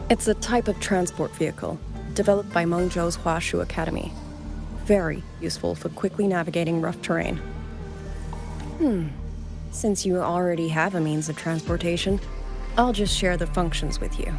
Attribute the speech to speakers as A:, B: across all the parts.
A: It's a type of transport vehicle, developed by Mengzhou's Huashu Academy. Very useful for quickly navigating rough terrain. Since you already have a means of transportation, I'll just share the functions with you.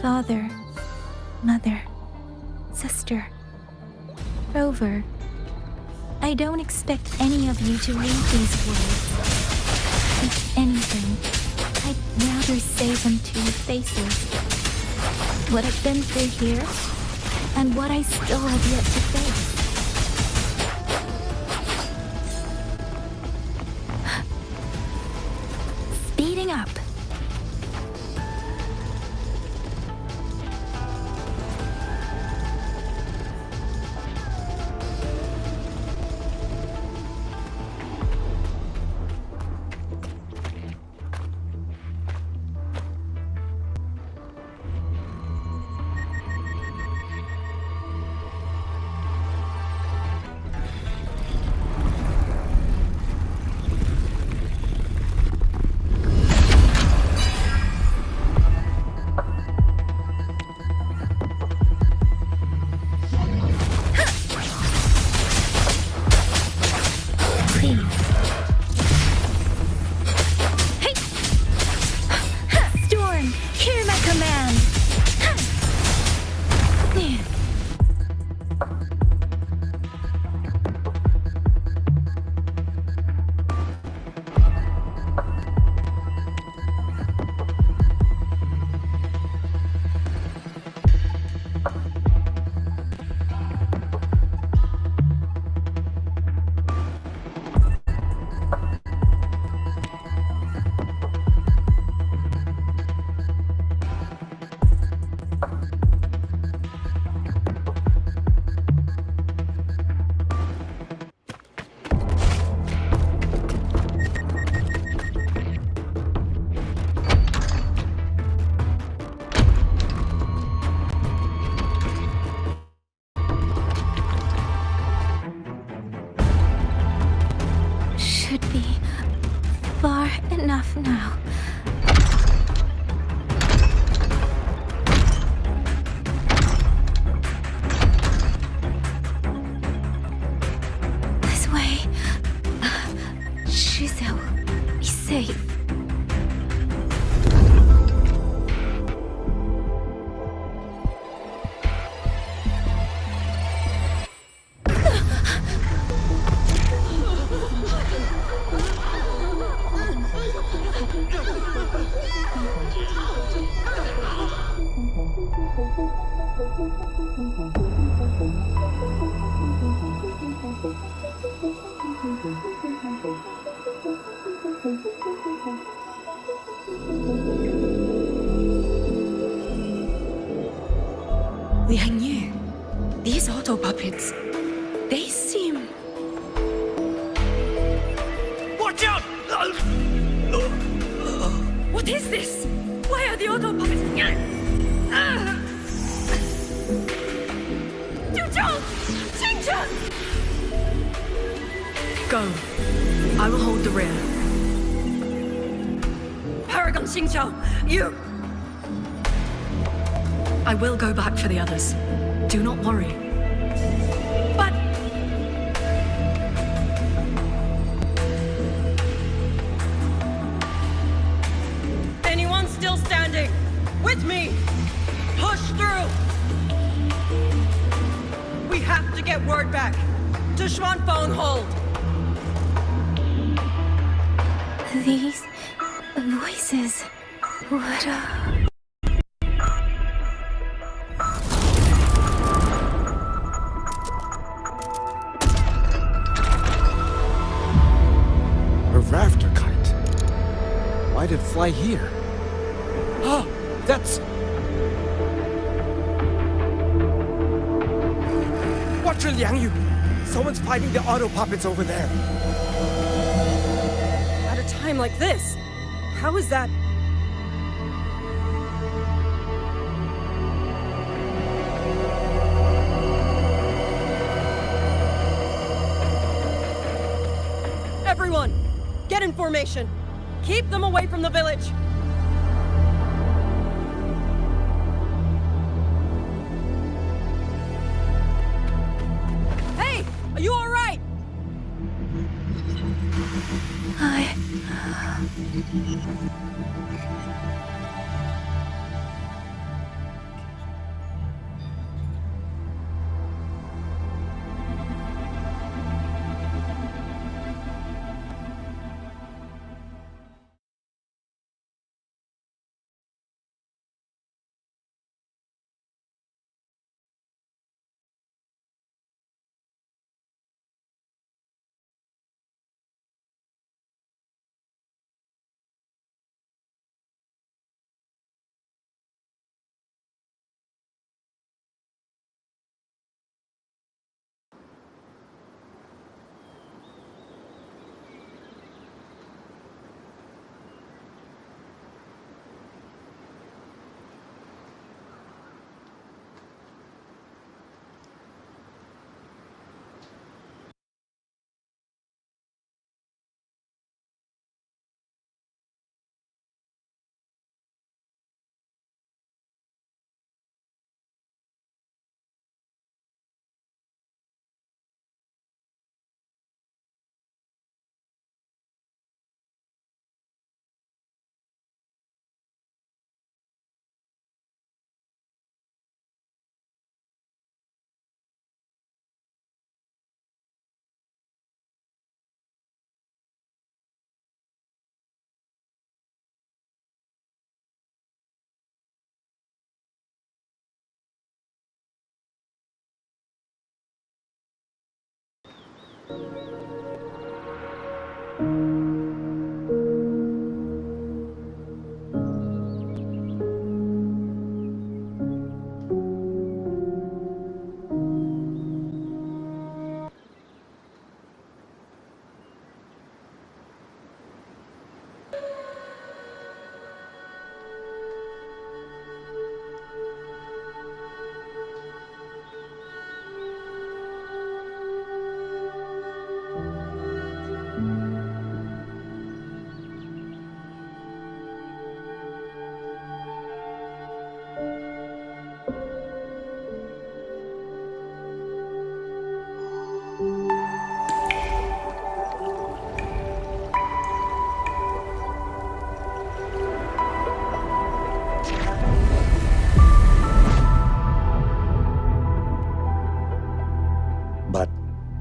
B: Father, Mother, Sister, Rover, I don't expect any of you to read these words. If anything, I'd rather say them to your faces. What I've been through here, and what I still have yet to face. Speeding up. Enough now. This way. Suisui, be safe.
C: Yangyang.
A: These Autopuppets, they seem...
C: Watch out!
A: What is this? Why are the Autopuppets... Go. I will hold the rear. Paragon Xingqiao, you... I will go back for the others. Do not worry. But... Anyone still standing? With me! Push through! We have to get word back. To Xuanling hold!
B: These voices. What
D: A rafter kite. Why'd it fly here? Ah, that's... Watch your Liangyu! Someone's fighting the Autopuppets over there.
A: At a time like this, how is that? Everyone, get in formation. Keep them away from the village. Hey, are you all right?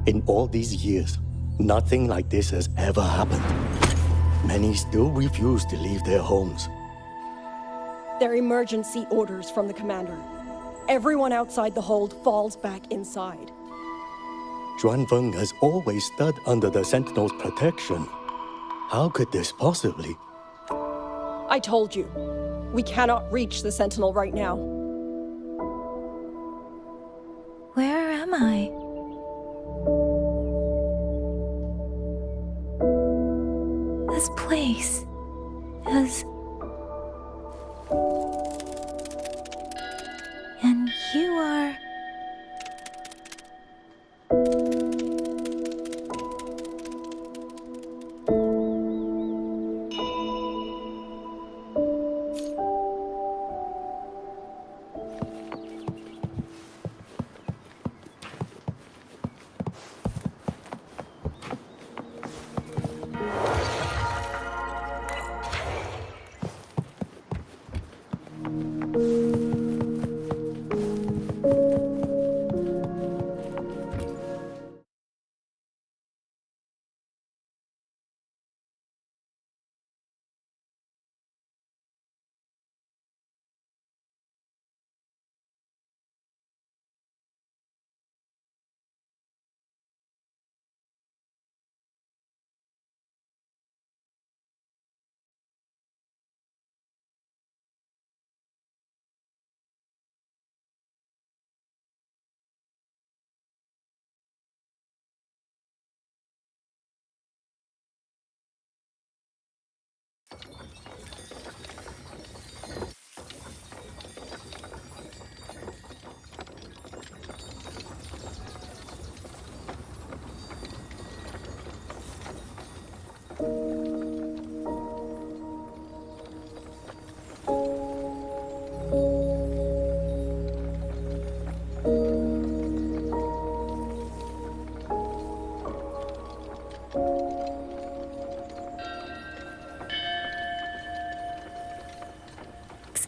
E: In all these years, nothing like this has ever happened. Many still refuse to leave their homes.
A: They're emergency orders from the commander. Everyone outside the hold falls back inside.
E: Xuanling has always stood under the Sentinel's protection. How could this possibly?
A: I told you, we cannot reach the Sentinel right now.
B: Where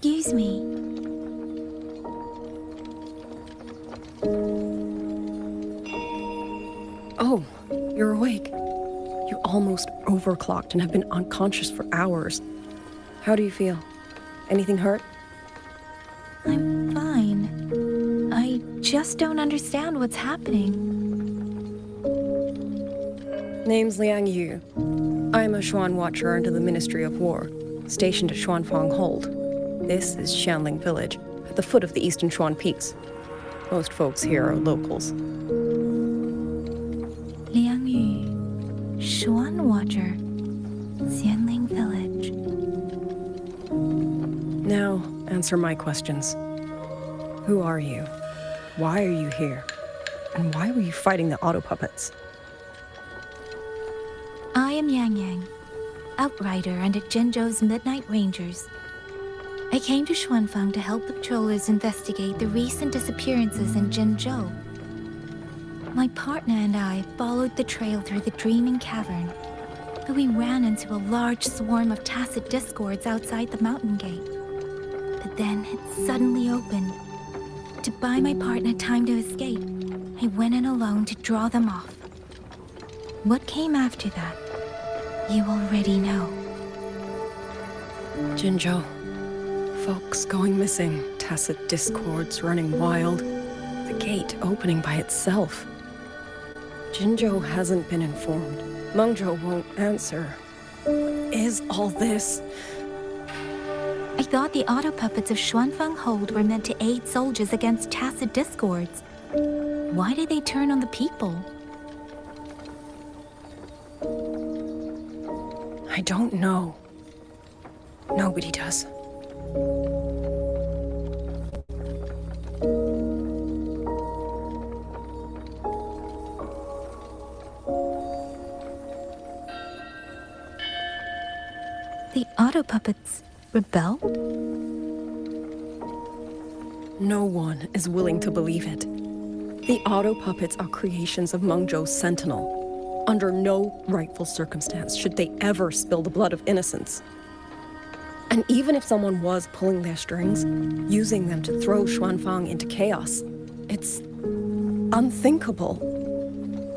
B: Excuse me.
A: Oh, you're awake. You almost overclocked and have been unconscious for hours. How do you feel? Anything hurt?
B: I'm fine. I just don't understand what's happening.
A: Name's Liang Yu. I'm a Xuan Watcher under the Ministry of War, stationed at Xuanfang Hold. This is Xuanling Village, at the foot of the Eastern Xuan Peaks. Most folks here are locals.
B: Liang Yu, Xuan Watcher, Xuanling Village.
A: Now, answer my questions. Who are you? Why are you here? And why were you fighting the Autopuppets?
B: I am Yangyang, Outrider under Zhenzhou's Midnight Rangers. I came to Xuanfang to help the patrollers investigate the recent disappearances in Zhenzhou. My partner and I followed the trail through the Dreaming Cavern, but we ran into a large swarm of tacit discords outside the mountain gate. But then it suddenly opened. To buy my partner time to escape, I went in alone to draw them off. What came after that, you already know.
A: Zhenzhou. Folks going missing, tacit discords running wild, the gate opening by itself. Zhenzhou hasn't been informed. Mengzhou won't answer. What is all this?
B: I thought the Autopuppets of Xuanfang Hold were meant to aid soldiers against tacit discords. Why did they turn on the people?
A: I don't know. Nobody does.
B: The Autopuppets rebelled?
A: No one is willing to believe it. The Autopuppets are creations of Mengzhou's Sentinel. Under no rightful circumstance should they ever spill the blood of innocents. And even if someone was pulling their strings, using them to throw Xuanfang into chaos, it's unthinkable.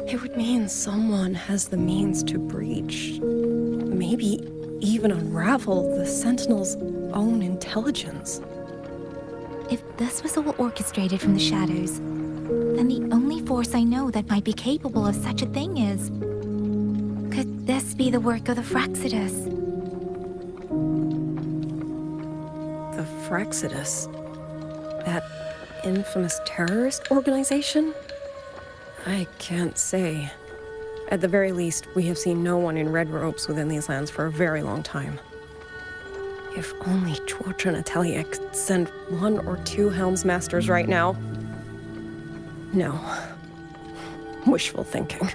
A: It would mean someone has the means to breach, maybe even unravel the Sentinel's own intelligence.
B: If this was all orchestrated from the shadows, then the only force I know that might be capable of such a thing is... Could this be the work of the Fractsidus?
A: The Fractsidus? That infamous terrorist organization? I can't say. At the very least, we have seen no one in red robes within these lands for a very long time. If only Zhuozhen Atelier could send 1 or 2 Helmsmasters right now. No. Wishful thinking.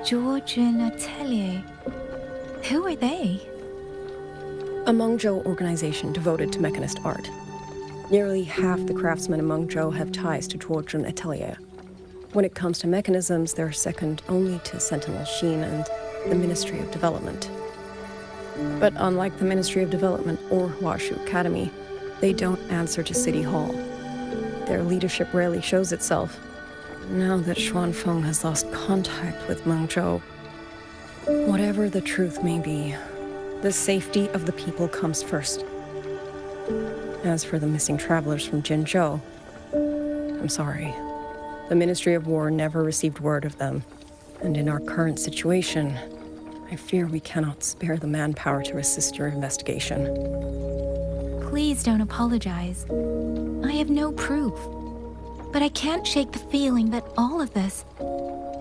B: Zhuozhen Atelier? Who are they?
A: A Mengzhou organization devoted to mechanist art. Nearly half the craftsmen in Mengzhou have ties to Zhuozhen Atelier. When it comes to mechanisms, they're second only to Sentinel Sheen and the Ministry of Development. But unlike the Ministry of Development or Huashu Academy, they don't answer to City Hall. Their leadership rarely shows itself. Now that Xuanfeng has lost contact with Mengzhou, whatever the truth may be, the safety of the people comes first. As for the missing travelers from Jinzhou, I'm sorry. The Ministry of War never received word of them. And in our current situation, I fear we cannot spare the manpower to assist your investigation.
B: Please don't apologize. I have no proof. But I can't shake the feeling that all of this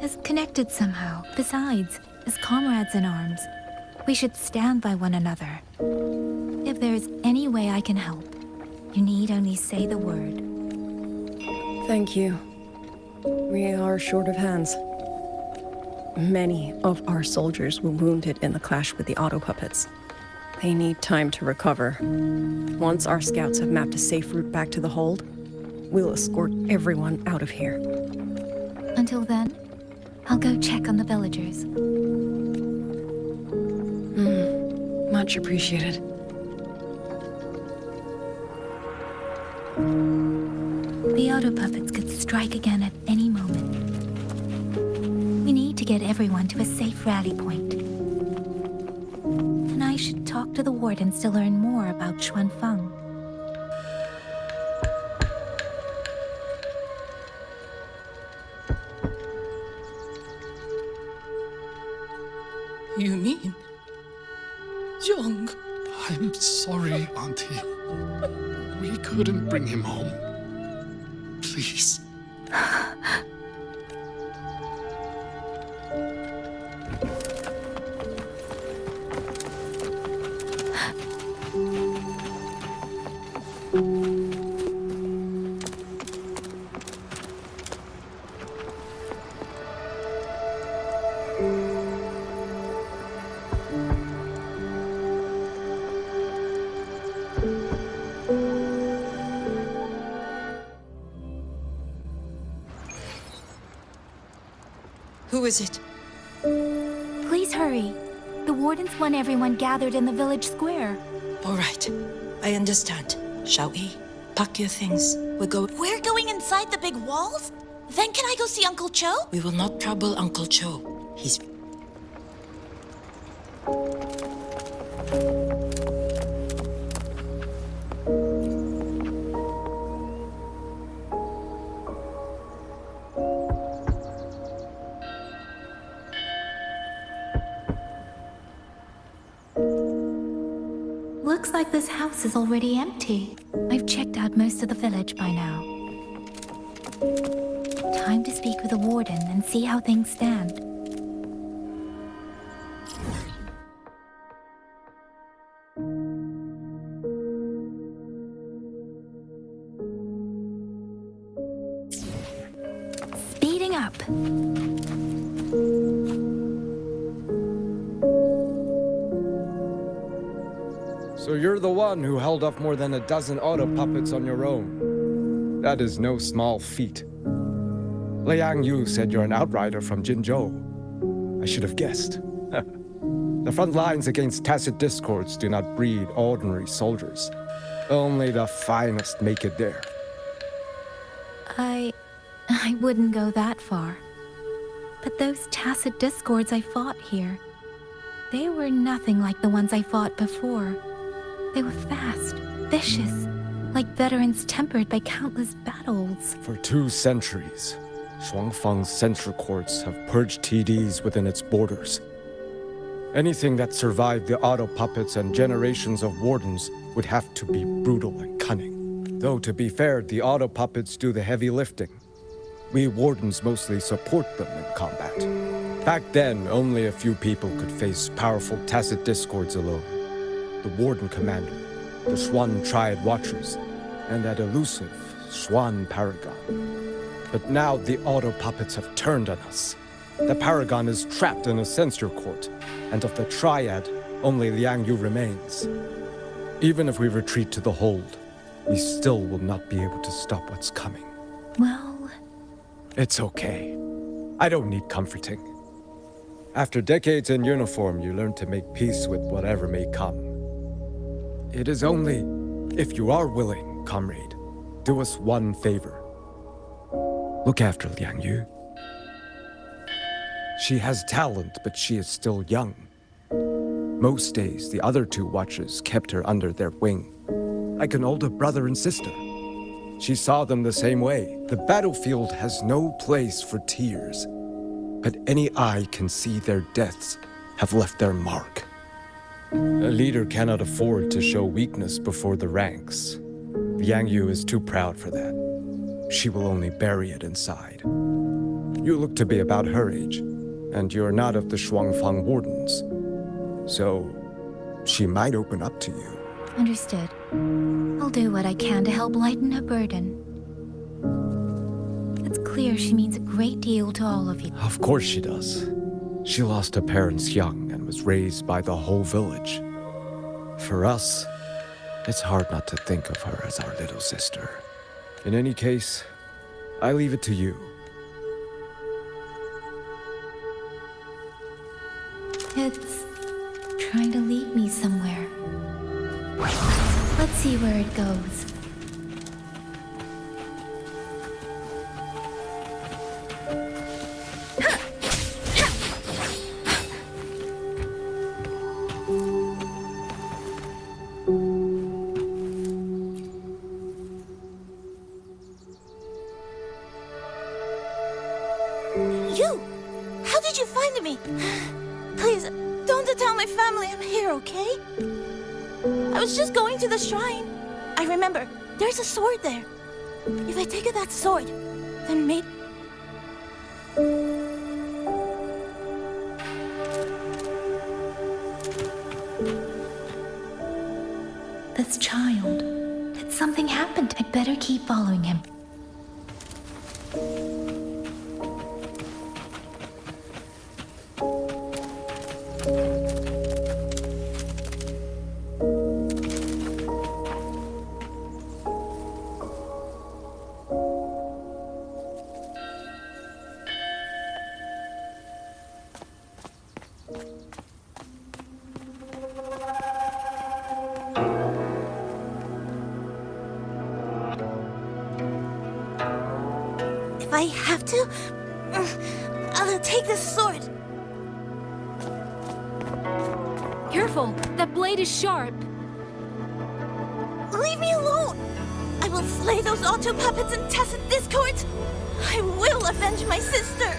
B: is connected somehow. Besides, as comrades in arms, we should stand by one another. If there is any way I can help, you need only say the word.
A: Thank you. We are short of hands. Many of our soldiers were wounded in the clash with the Autopuppets. They need time to recover. Once our scouts have mapped a safe route back to the hold, we'll escort everyone out of here.
B: Until then, I'll go check on the villagers.
A: Much appreciated.
B: The Autopuppets could strike again at any moment. We need to get everyone to a safe rally point. And I should talk to the wardens to learn more about Xuanfeng.
C: You mean... Young?
F: I'm sorry, Auntie. We couldn't bring him home. Please.
C: Who is it?
B: Please hurry. The wardens want everyone gathered in the village square.
C: All right. I understand. Shall we? Pack your things. We'll go...
G: We're going inside the big walls? Then can I go see Uncle Cho?
C: We will not trouble Uncle Cho. He's...
B: Looks like this house is already empty. I've checked out most of the village by now. Time to speak with the warden and see how things stand. Speeding up.
D: So you're the one who held off more than a dozen Autopuppets on your own. That is no small feat. Liang Yu said you're an outrider from Jinzhou. I should have guessed. The front lines against tacit discords do not breed ordinary soldiers. Only the finest make it there.
B: I wouldn't go that far. But those tacit discords I fought here, they were nothing like the ones I fought before. They were fast, vicious, like veterans tempered by countless battles.
D: For 2 centuries, Xuanfeng's censor courts have purged TDs within its borders. Anything that survived the Autopuppets and generations of wardens would have to be brutal and cunning. Though to be fair, the Autopuppets do the heavy lifting. We wardens mostly support them in combat. Back then, only a few people could face powerful tacit discords alone. The Warden Commander, the Swan Triad Watchers, and that elusive Swan Paragon. But now the Autopuppets have turned on us. The Paragon is trapped in a censor court, and of the Triad, only Liang Yu remains. Even if we retreat to the hold, we still will not be able to stop what's coming.
B: Well...
D: It's okay. I don't need comforting. After decades in uniform, you learn to make peace with whatever may come. It is only if you are willing, comrade, do us one favor. Look after Liang Yu. She has talent, but she is still young. Most days, the other two watchers kept her under their wing, like an older brother and sister. She saw them the same way. The battlefield has no place for tears, but any eye can see their deaths have left their mark. A leader cannot afford to show weakness before the ranks. Yang Yu is too proud for that. She will only bury it inside. You look to be about her age, and you're not of the Xuanfang Wardens. So, she might open up to you.
B: Understood. I'll do what I can to help lighten her burden. It's clear she means a great deal to all of you.
D: Of course she does. She lost her parents young and was raised by the whole village. For us, it's hard not to think of her as our little sister. In any case, I leave it to you.
B: It's trying to lead me somewhere. Let's see where it goes.
G: You! How did you find me? Please, don't tell my family I'm here, okay? I was just going to the shrine. I remember, there's a sword there. If I take that sword, then maybe...
B: This child. Did something happen? I'd better keep following him.
G: If I have to, I'll take this sword.
H: Careful! That blade is sharp!
G: Leave me alone! I will slay those Autopuppets and tacit discords! I will avenge my sister!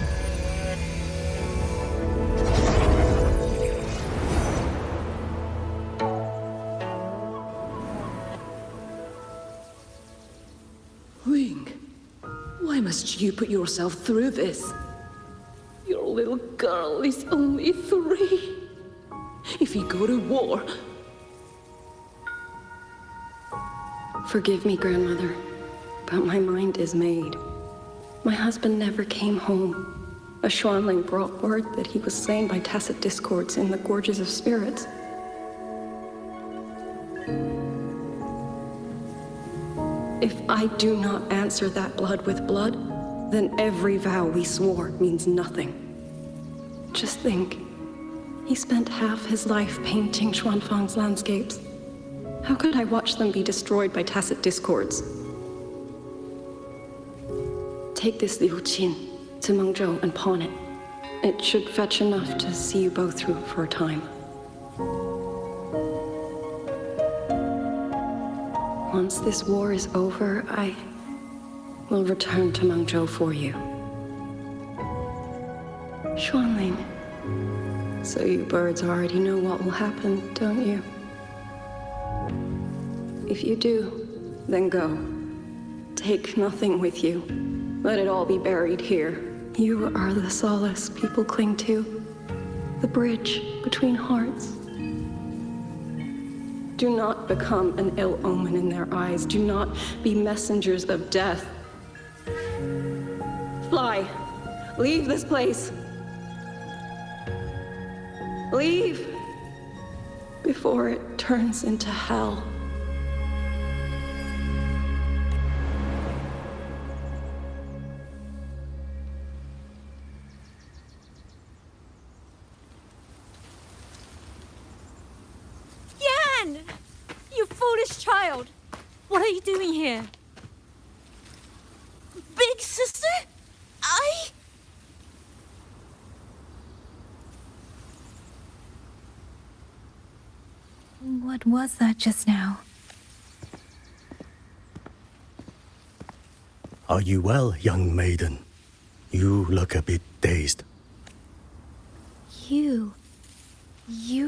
I: Ling, why must you put yourself through this? Your little girl is only 3. If you go to war...
A: Forgive me, grandmother, but my mind is made. My husband never came home. A Xuanling brought word that he was slain by tacit discords in the Gorges of Spirits. If I do not answer that blood with blood, then every vow we swore means nothing. Just think, he spent half his life painting Xuanfang's landscapes. How could I watch them be destroyed by tacit discords? Take this Liu Qin to Mengzhou and pawn it. It should fetch enough to see you both through for a time. Once this war is over, I will return to Mengzhou for you. Xuanling, so you birds already know what will happen, don't you? If you do, then go. Take nothing with you. Let it all be buried here. You are the solace people cling to, the bridge between hearts. Do not become an ill omen in their eyes. Do not be messengers of death. Fly. Leave this place. Leave before it turns into hell.
H: child! What are you doing here?
G: Big sister?
B: What was that just now?
E: Are you well, young maiden? You look a bit dazed.
B: You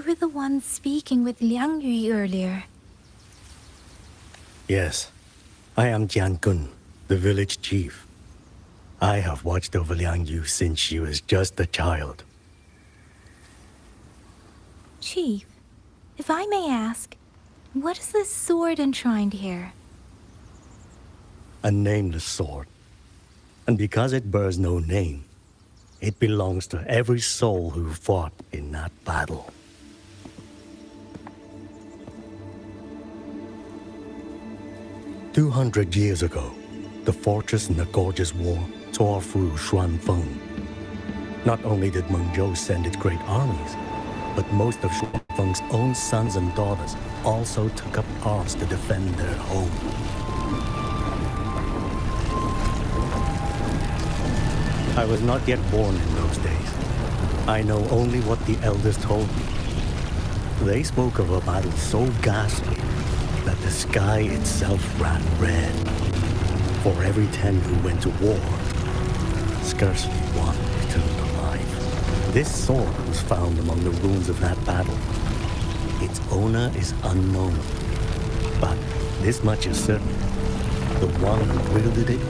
B: were the one speaking with Liang Yu earlier.
E: Yes, I am Jian, the village chief. I have watched over Liang Yu since she was just a child.
B: Chief, if I may ask, what is this sword enshrined here?
E: A nameless sword. And because it bears no name, it belongs to every soul who fought in that battle. "200 years ago, the fortress in the Gorgeous War tore through Xuanling. Not only did Mengzhou send its great armies, but most of Xuanling's own sons and daughters also took up arms to defend their home. I was not yet born in those days. I know only what the elders told me. They spoke of a battle so ghastly that the sky itself ran red. For every 10 who went to war, scarcely one returned alive. This sword was found among the ruins of that battle. Its owner is unknown, but this much is certain. The one who wielded it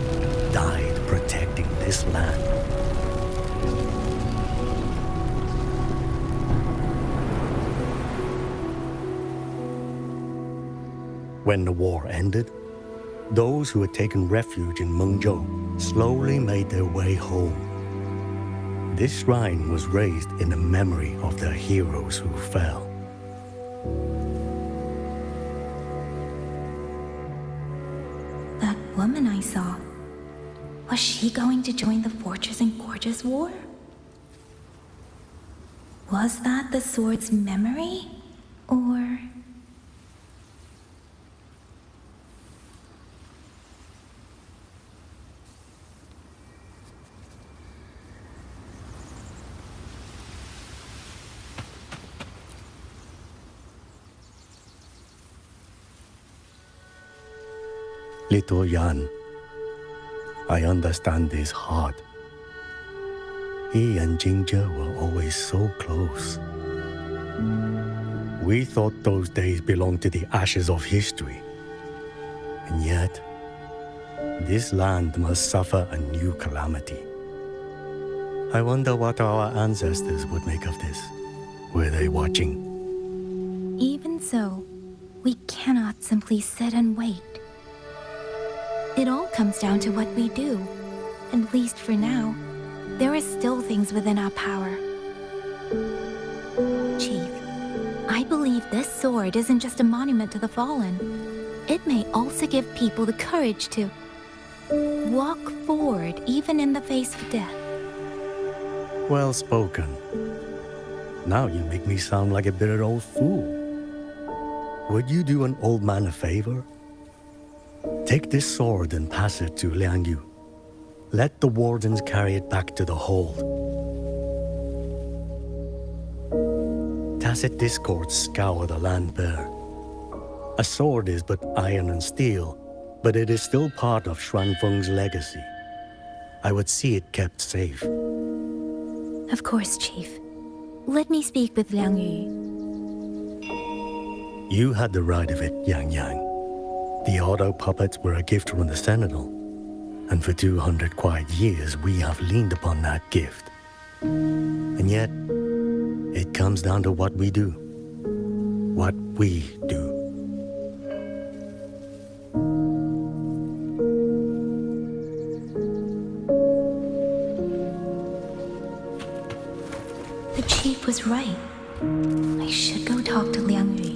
E: died protecting this land. When the war ended, those who had taken refuge in Mengzhou slowly made their way home. This shrine was raised in the memory of the heroes who fell.
B: That woman I saw, was she going to join the Fortress and Gorgeous War? Was that the sword's memory? Or...
E: Little Yan, I understand his heart. He and Jinja were always so close. We thought those days belonged to the ashes of history. And yet, this land must suffer a new calamity. I wonder what our ancestors would make of this. Were they watching?
B: Even so, we cannot simply sit and wait. It all comes down to what we do. At least for now, there are still things within our power. Chief, I believe this sword isn't just a monument to the fallen. It may also give people the courage to walk forward even in the face of death.
E: Well spoken. Now you make me sound like a bitter old fool. Would you do an old man a favor? Take this sword and pass it to Liang Yu. Let the wardens carry it back to the hold. Tacit discords scour the land bare. A sword is but iron and steel, but it is still part of Xuanfeng's legacy. I would see it kept safe.
B: Of course, Chief. Let me speak with Liang Yu.
E: You had the right of it, Yangyang. The Autopuppets were a gift from the Sentinel, and for 200 quiet years we have leaned upon that gift. And yet, it comes down to what we do. What we do.
B: The Chief was right. I should go talk to Liang Yu.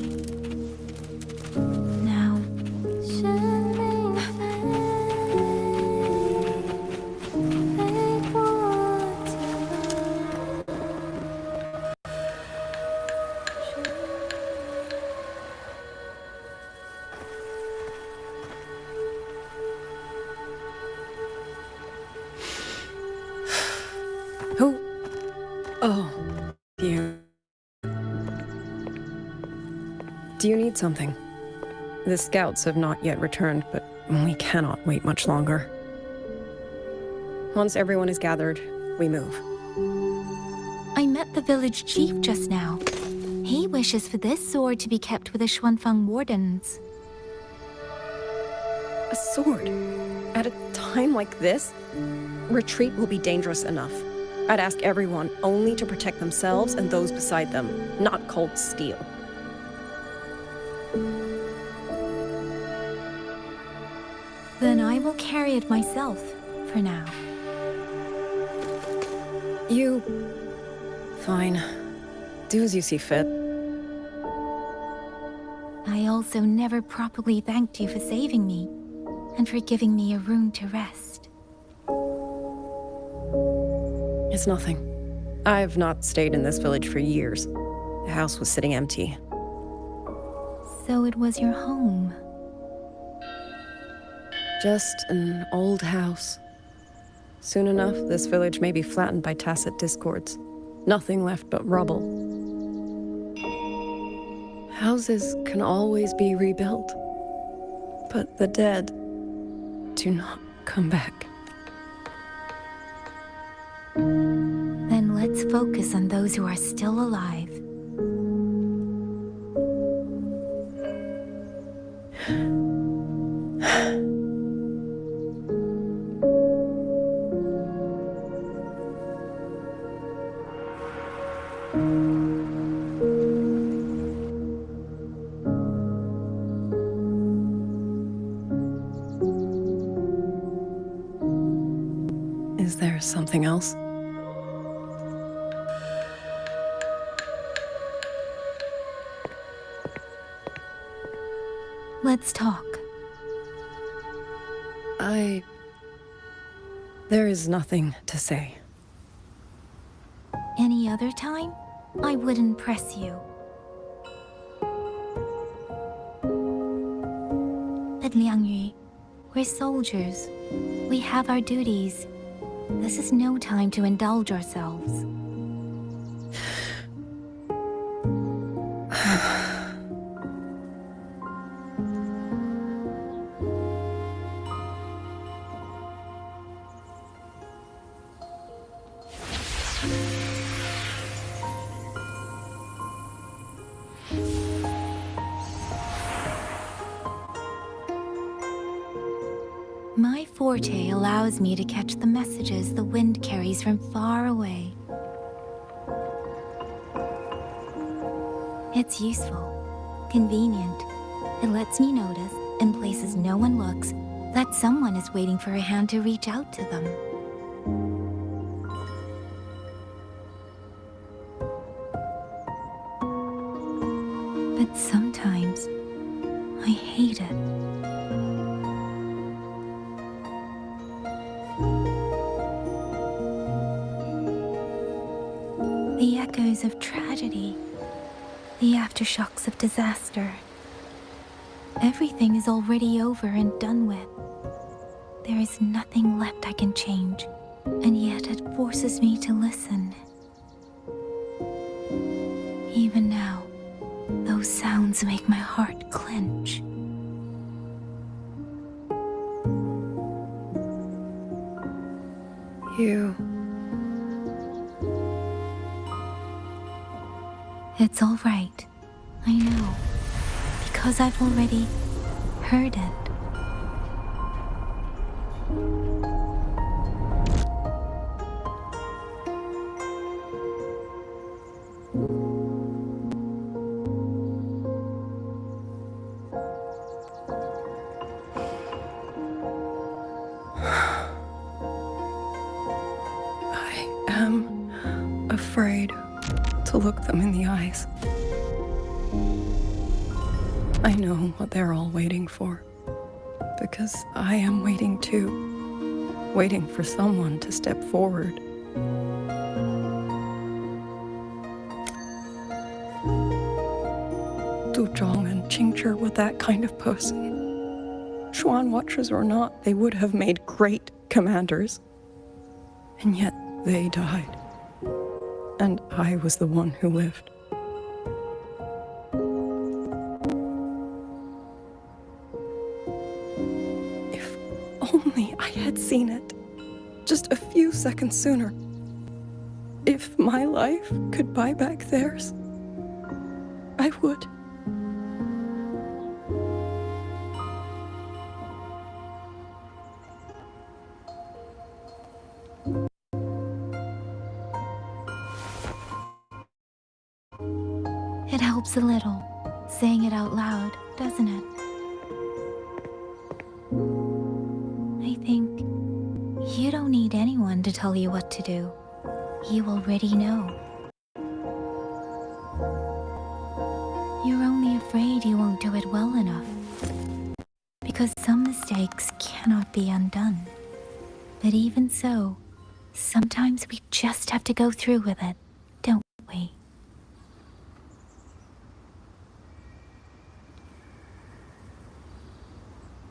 B: Now...
A: Do you need something? The scouts have not yet returned, but we cannot wait much longer. Once everyone is gathered, we move.
B: I met the village chief just now. He wishes for this sword to be kept with the Xuanfang wardens.
A: A sword? At a time like this? Retreat will be dangerous enough. I'd ask everyone only to protect themselves and those beside them, not cold steel.
B: Then I will carry it myself, for now.
A: You... Fine. Do as you see fit.
B: I also never properly thanked you for saving me, and for giving me a room to rest.
A: It's nothing. I've not stayed in this village for years. The house was sitting empty.
B: So it was your home.
A: Just an old house. Soon enough, this village may be flattened by tacit discords. Nothing left but rubble. Houses can always be rebuilt. But the dead do not come back.
B: Then let's focus on those who are still alive.
A: Is there something else?
B: Let's talk.
A: There is nothing to say.
B: Any other time, I wouldn't press you. But Liangyu, we're soldiers. We have our duties. This is no time to indulge ourselves. My forte allows me to catch the messages the wind carries from far away. It's useful, convenient. It lets me notice, in places no one looks, that someone is waiting for a hand to reach out to them. But sometimes, I hate it. The echoes of tragedy, the aftershocks of disaster. Everything is already over and done with. There is nothing left I can change, and yet it forces me to listen. Even now, those sounds make my heart clench. It's all right. I know. Because I've already heard it.
A: I am afraid to look them in the eyes. I know what they're all waiting for, because I am waiting too, waiting for someone to step forward. Du Zhong and Qingzhi were that kind of person. Xuan Watchers or not, they would have made great commanders. And yet they died. And I was the one who lived. only I had seen it. Just a few seconds sooner. If my life could buy back theirs, I would.
B: It helps a little, saying it out loud, doesn't it? I think you don't need anyone to tell you what to do. You already know. You're only afraid you won't do it well enough. Because some mistakes cannot be undone. But even so, sometimes we just have to go through with it, don't we?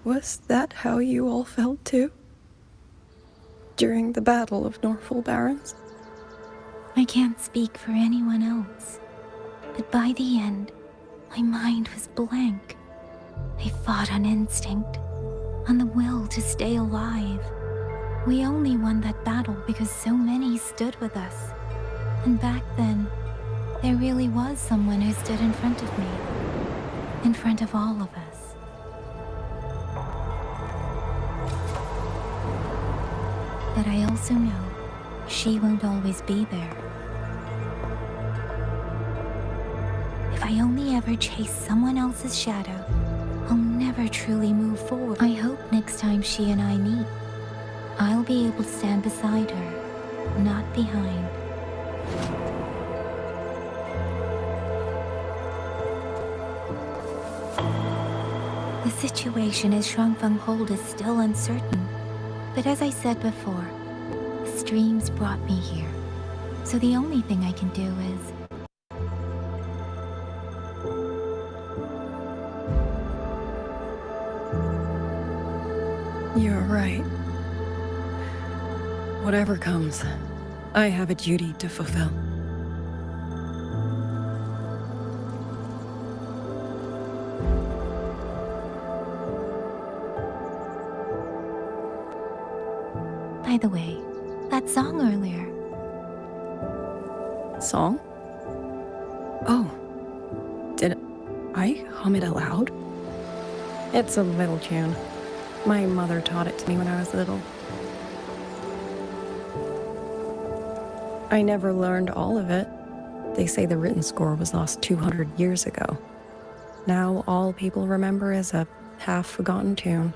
A: Was that how you all felt too? During the Battle of Norfolk Barrens?
B: I can't speak for anyone else. But by the end, my mind was blank. I fought on instinct, on the will to stay alive. We only won that battle because so many stood with us. And back then, there really was someone who stood in front of me. In front of all of us. But I also know she won't always be there. If I only ever chase someone else's shadow, I'll never truly move forward. I hope next time she and I meet, I'll be able to stand beside her, not behind. The situation as Xuanling hold is still uncertain. But as I said before, the streams brought me here. So the only thing I can do is...
A: You're right. Whatever comes, I have a duty to fulfill.
B: By the way, that song earlier.
A: Song? Oh. Did I hum it aloud? It's a little tune. My mother taught it to me when I was little. I never learned all of it. They say the written score was lost 200 years ago. Now all people remember is a half-forgotten tune.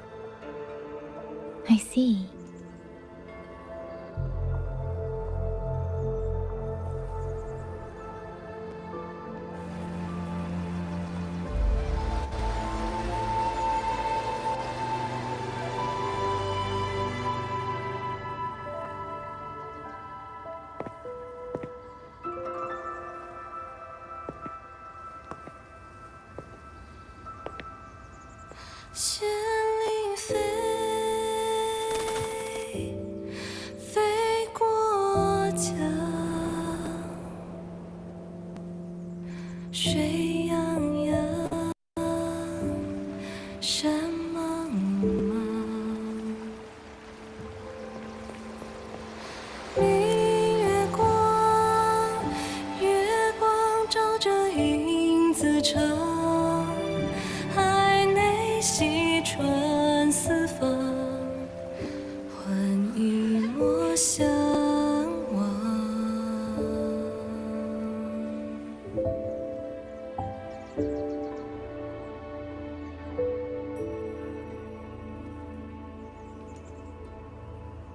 B: I see.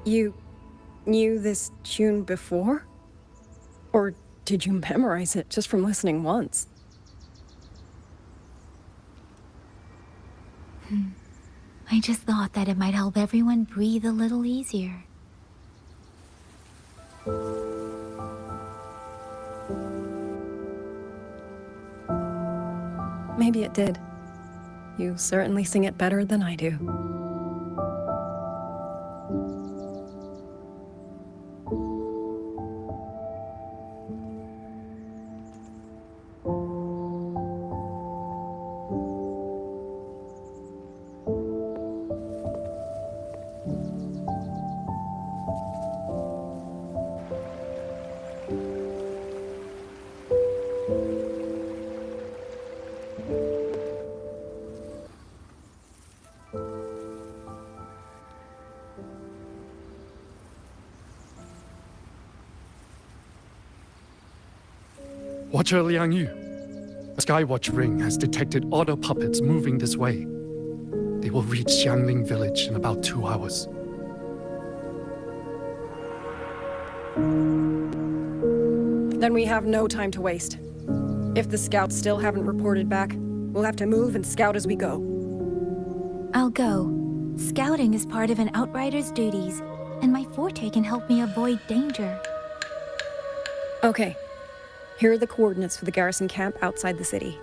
A: You knew this tune before? Or did you memorize it just from listening once?
B: I just thought that it might help everyone breathe a little easier.
A: Maybe it did. You certainly sing it better than I do.
F: Watcher Liang Yu, the Skywatch Ring has detected Autopuppets moving this way. They will reach Xuanling village in about 2 hours.
A: Then we have no time to waste. If the scouts still haven't reported back, we'll have to move and scout as we go.
B: I'll go. Scouting is part of an outrider's duties, and my forte can help me avoid danger.
A: Okay. Here are the coordinates for the garrison camp outside the city.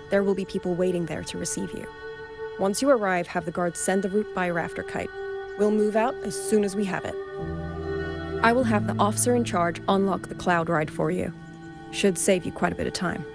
A: There will be people waiting there to receive you. Once you arrive, have the guards send the route by rafter kite. We'll move out as soon as we have it. I will have the officer in charge unlock the cloud ride for you. Should save you quite a bit of time.